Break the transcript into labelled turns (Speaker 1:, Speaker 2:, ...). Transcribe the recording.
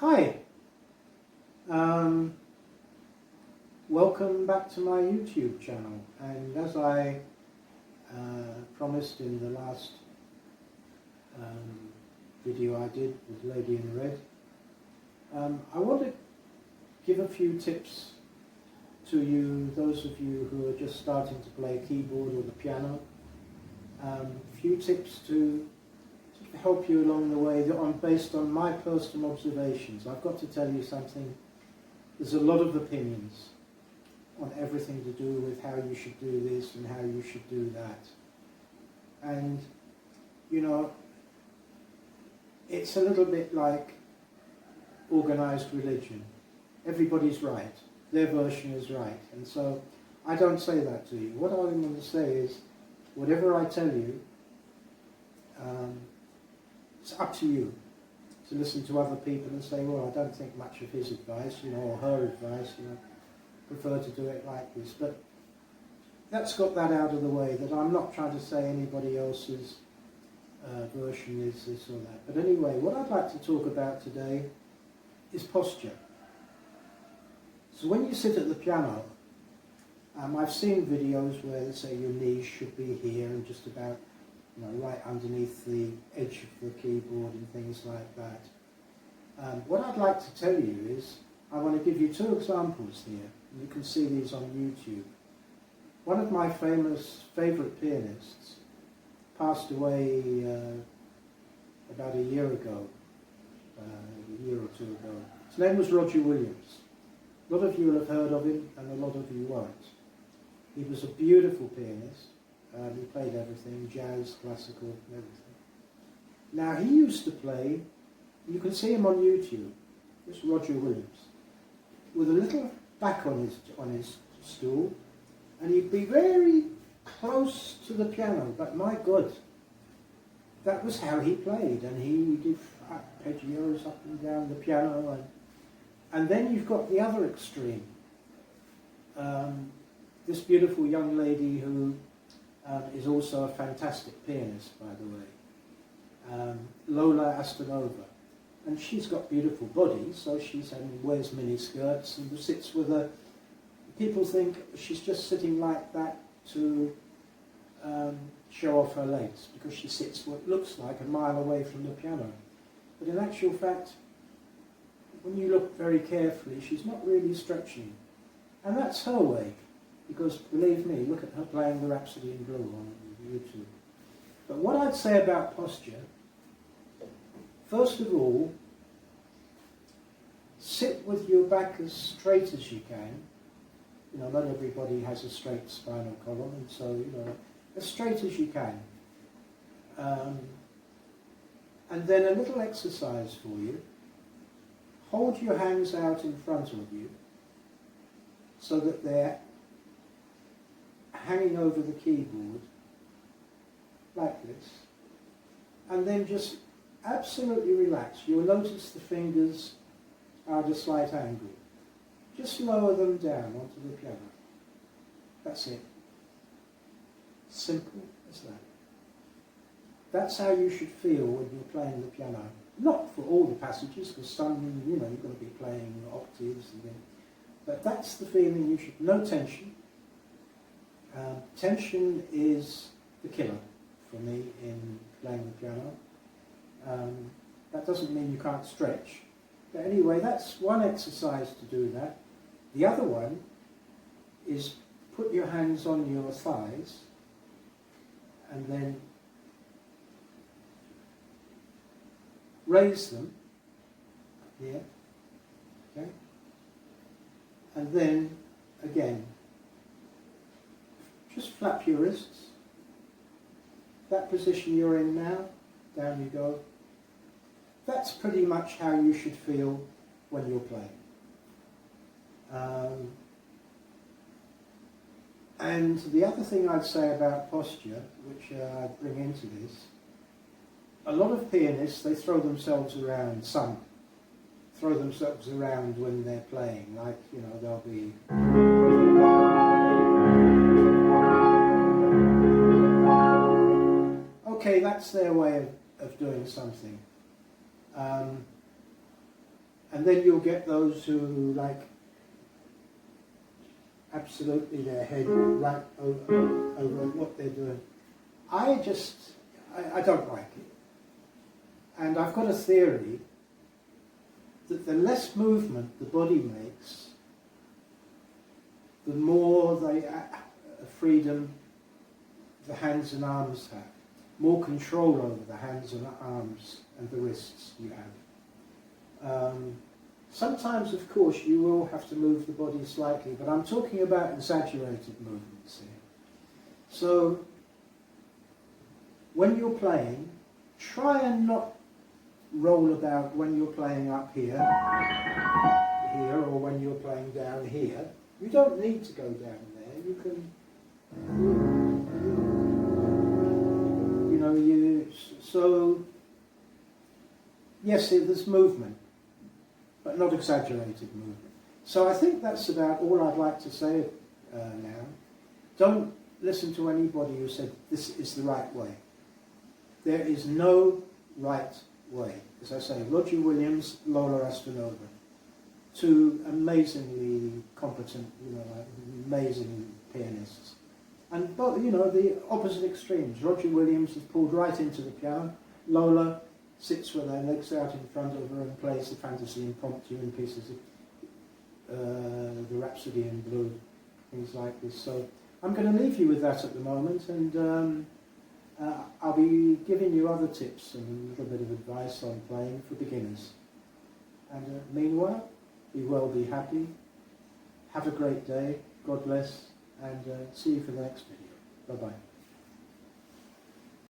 Speaker 1: Hi, welcome back to my YouTube channel, and as I promised in the last video I did with Lady in Red, I want to give a few tips to you, those of you who are just starting to play a keyboard or the piano. A few tips to help you along the way that are based on my personal observations. I've got to tell you something. There's a lot of opinions on everything to do with how you should do this and how you should do that. And, you know, it's a little bit like organized religion. Everybody's right. Their version is right. And so I don't say that to you. What I'm going to say is, whatever I tell you, it's up to you to listen to other people and say, well, I don't think much of his advice, or her advice, prefer to do it like this. But that's got that out of the way, that I'm not trying to say anybody else's version is this or that. But anyway, what I'd like to talk about today is posture. So when you sit at the piano, I've seen videos where they say your knees should be here and just about right underneath the edge of the keyboard and things like that. What I'd like to tell you is, I want to give you two examples here. You can see these on YouTube. One of my favourite pianists passed away about a year ago, a year or two ago. His name was Roger Williams. A lot of you will have heard of him and a lot of you won't. He was a beautiful pianist. He played everything, jazz, classical, everything. Now he used to play, you can see him on YouTube, it's Roger Williams, with a little back on his stool, and he'd be very close to the piano, but my God, that was how he played, and he did arpeggios up and down the piano, and then you've got the other extreme. This beautiful young lady who is also a fantastic pianist, by the way, Lola Astanova. And she's got beautiful body, so wears mini skirts and sits with a... People think she's just sitting like that to show off her legs, because she sits what looks like a mile away from the piano. But in actual fact, when you look very carefully, she's not really stretching. And that's her way. Because, believe me, look at her playing the Rhapsody in Blue on YouTube. But what I'd say about posture, first of all, sit with your back as straight as you can. Not everybody has a straight spinal column, and so, as straight as you can. And then a little exercise for you. Hold your hands out in front of you so that they're hanging over the keyboard like this, and then just absolutely relax. You'll notice the fingers are at a slight angle. Just lower them down onto the piano. That's it. Simple as that. That's how you should feel when you're playing the piano. Not for all the passages, because some, you're going to be playing octaves and things. But that's the feeling you should. No tension. Tension is the killer for me in playing the piano. That doesn't mean you can't stretch. But anyway, that's one exercise to do that. The other one is put your hands on your thighs and then raise them here, okay? And then, again, just flap your wrists. That position you're in now, down you go. That's pretty much how you should feel when you're playing. And the other thing I'd say about posture, which I bring into this, a lot of pianists, they throw themselves around, some throw themselves around when they're playing, like, they'll be... Okay, that's their way of doing something. And then you'll get those who like absolutely their head right over what they're doing. I don't like it. And I've got a theory that the less movement the body makes, the more freedom the hands and arms have, more control over the hands and arms and the wrists you have. Sometimes, of course, you will have to move the body slightly, but I'm talking about exaggerated movements here. So, when you're playing, try and not roll about when you're playing up here, or when you're playing down here. You don't need to go down there. You can, so, yes, there's movement, but not exaggerated movement. So I think that's about all I'd like to say now. Don't listen to anybody who said this is the right way. There is no right way. As I say, Roger Williams, Lola Astanova, two amazingly competent, amazing pianists. And both, the opposite extremes. Roger Williams is pulled right into the piano. Lola sits with her legs out in front of her and plays the fantasy impromptu in pieces of the Rhapsody in Blue, things like this. So I'm going to leave you with that at the moment, and I'll be giving you other tips and a little bit of advice on playing for beginners. And meanwhile, be well, be happy, have a great day, God bless, and see you for the next video. Bye-bye.